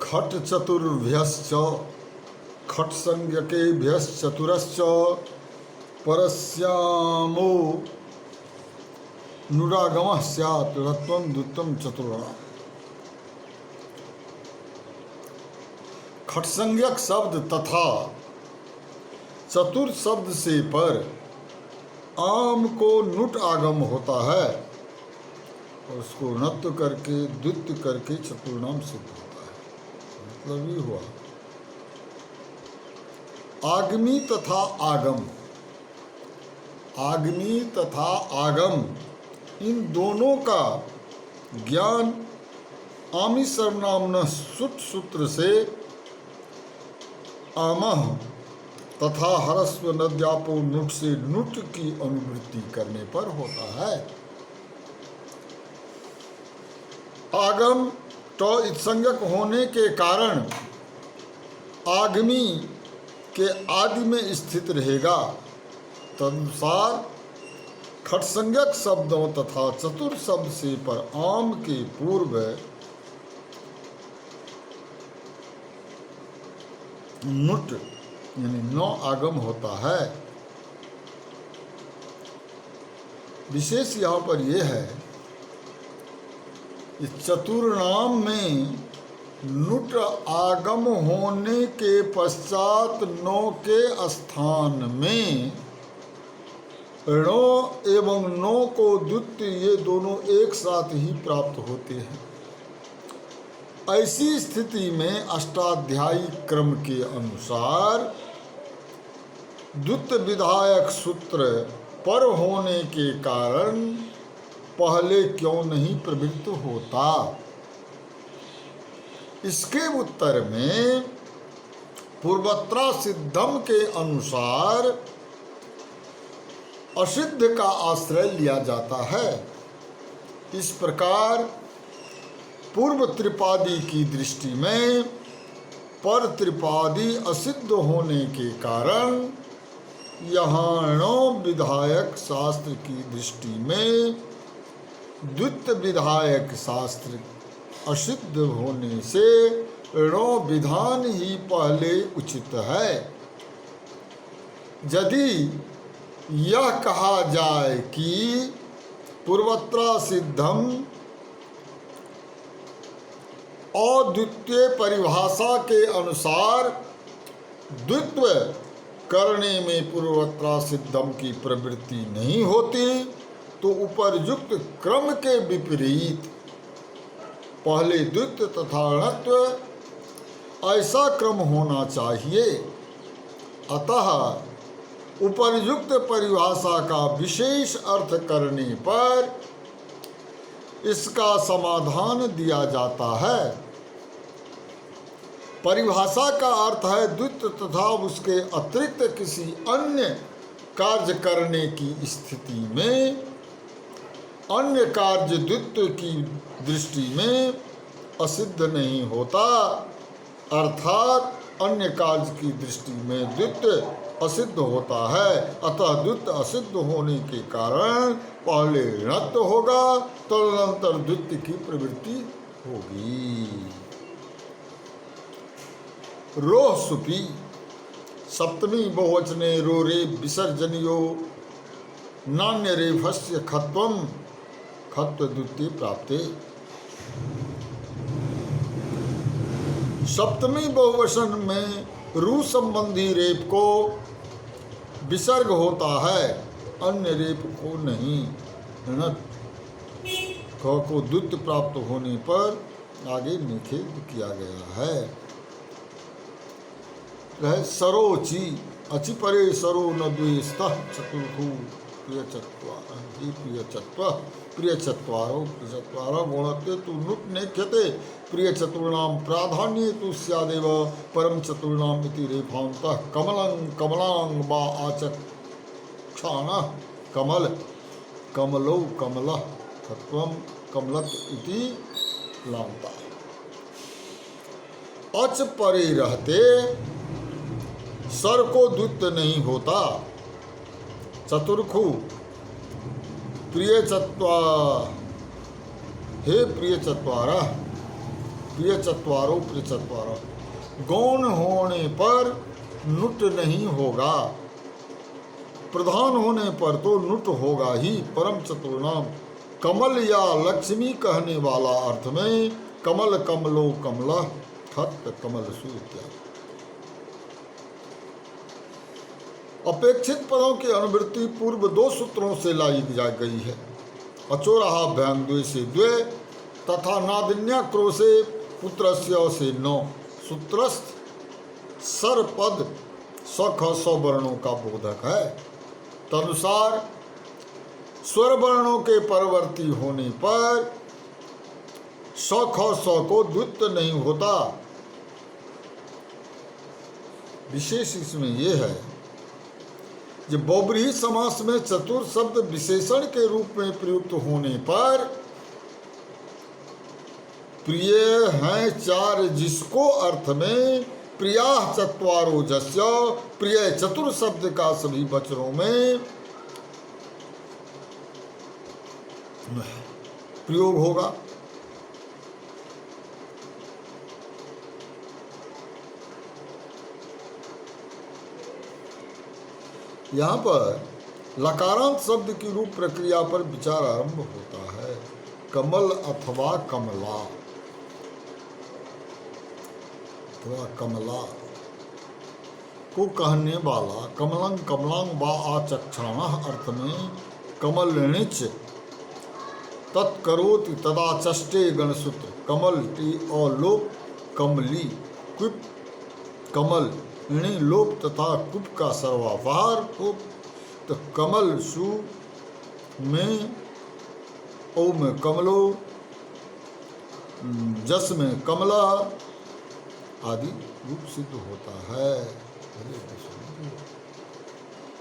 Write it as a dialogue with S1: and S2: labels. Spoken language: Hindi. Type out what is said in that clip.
S1: खट चतुर्भ्यश्च खट संज्ञकेभ्यश्चतुरश्च परस्यामो नुरागमः स्यात् रत्वं द्वित्वं चतुर्णाम्। खट संज्ञक शब्द तथा चतुर शब्द से पर आम को नुट आगम होता है और उसको नत्व करके द्वित्व करके चतुर्नाम सिद्ध होता है। मतलब ये हुआ आगमी तथा आगम। आगमी तथा आगम इन दोनों का ज्ञान आमी सर्वनामन सुट सूत्र से आमह तथा हरस्व नद्यापो नुट से नुट की अनुवृत्ति करने पर होता है। आगम तो इत्संज्ञक होने के कारण आगमी के आदि में स्थित रहेगा। तदनुसार खटसंज्ञक शब्दों तथा चतुर शब्द से पर आम के पूर्व नुट यानी नौ आगम होता है। विशेष यहाँ पर यह है कि चतुर्नाम में नुट आगम होने के पश्चात नौ के स्थान में णो एवं नौ को द्वितीय ये दोनों एक साथ ही प्राप्त होते हैं। ऐसी स्थिति में अष्टाध्यायी क्रम के अनुसार द्वितीय विधायक सूत्र पर होने के कारण पहले क्यों नहीं प्रवृत्त होता। इसके उत्तर में पूर्वत्रा सिद्धम के अनुसार असिद्ध का आश्रय लिया जाता है। इस प्रकार पूर्व त्रिपादी की दृष्टि में पर त्रिपादी असिद्ध होने के कारण यहाँ णो विधायक शास्त्र की दृष्टि में द्वितीय विधायक शास्त्र असिद्ध होने से णो विधान ही पहले उचित है। यदि यह कहा जाए कि पूर्वत्रा सिद्धम अद्वितीय परिभाषा के अनुसार द्वित्व करने में पूर्वत्रा सिद्धम की प्रवृत्ति नहीं होती, तो उपरयुक्त क्रम के विपरीत पहले द्वित्व तथा णत्व ऐसा क्रम होना चाहिए। अतः उपर्युक्त परिभाषा का विशेष अर्थ करने पर इसका समाधान दिया जाता है। परिभाषा का अर्थ है द्वित्व तथा उसके अतिरिक्त किसी अन्य कार्य करने की स्थिति में अन्य कार्य द्वित्व की दृष्टि में असिद्ध नहीं होता, अर्थात अन्य कार्य की दृष्टि में द्वित्व असिद्ध होता है। अतः द्वित्व असिद्ध होने के कारण पहले णत्व होगा, तदनंतर द्वित्व की प्रवृत्ति होगी। रोह सुपी सप्तमी बहुवचने रो रे विसर्जनियो नान्य रेफस्य खत्वम खत्व द्वितीय प्राप्ते। सप्तमी बहुवचन में रू संबंधी रेप को विसर्ग होता है, अन्य रेप को नहीं। ख को द्वितीय प्राप्त होने पर आगे निषेध किया गया है। सरोची अचि परे सरो न द्वेस्तः चतुर्थु प्रियचत्वारो गुणत्वे तु नुट नेख्यते प्रिय चतुर्णाम प्राधान्ये तु स्यादेव परम चतुर्णाम इति रेफान्तः कमलं कमलांग वा आचक्षाणः कमल कमलो कमलः खत्वम कमलत इति लांता। अच परे रहते सर को द्वित्व नहीं होता। चतुर्खु प्रिय चत्वा हे प्रिय चत्वारा प्रिय चत्वारो प्रिय चत्वारो। गौण होने पर नुट नहीं होगा, प्रधान होने पर तो नुट होगा ही। परम चतुर नाम कमल या लक्ष्मी कहने वाला अर्थ में कमल कमलो कमला खत कमल सूर्य। अपेक्षित पदों की अनुवृत्ति पूर्व दो सूत्रों से लाई जा गई है। अचोराभ्याम द्वे से द्वे तथा नादिन्या क्रोशे पुत्रस्य से नौ। सूत्रस्थ सर पद सख स्ववर्णों का बोधक है। तदनुसार स्वर वर्णों के परवर्ती होने पर सख और स को द्वित्व नहीं होता। विशेष इसमें यह है कि बहुब्रीहि समास में चतुर शब्द विशेषण के रूप में प्रयुक्त होने पर प्रिय हैं चार, जिसको अर्थ में प्रिया चत्वारो जस्य प्रिय चतुर शब्द का सभी वचनों में प्रयोग होगा। यहाँ पर लकारांत शब्द की रूप प्रक्रिया पर विचार आरंभ होता है। कमल अथवा कमला अथवा कमला को कहने वाला कमलं कमलांग वा आचक्षण अर्थ में कमलनिच तत्करोति तदा चष्टे गणसूत्र कमल टी और लोप कमली कुप कमल इणे लोप तथा कुप का सर्वापहार कुप तो कमल सु में ओ में कमलो जस में कमला आदि रूप सिद्ध होता है।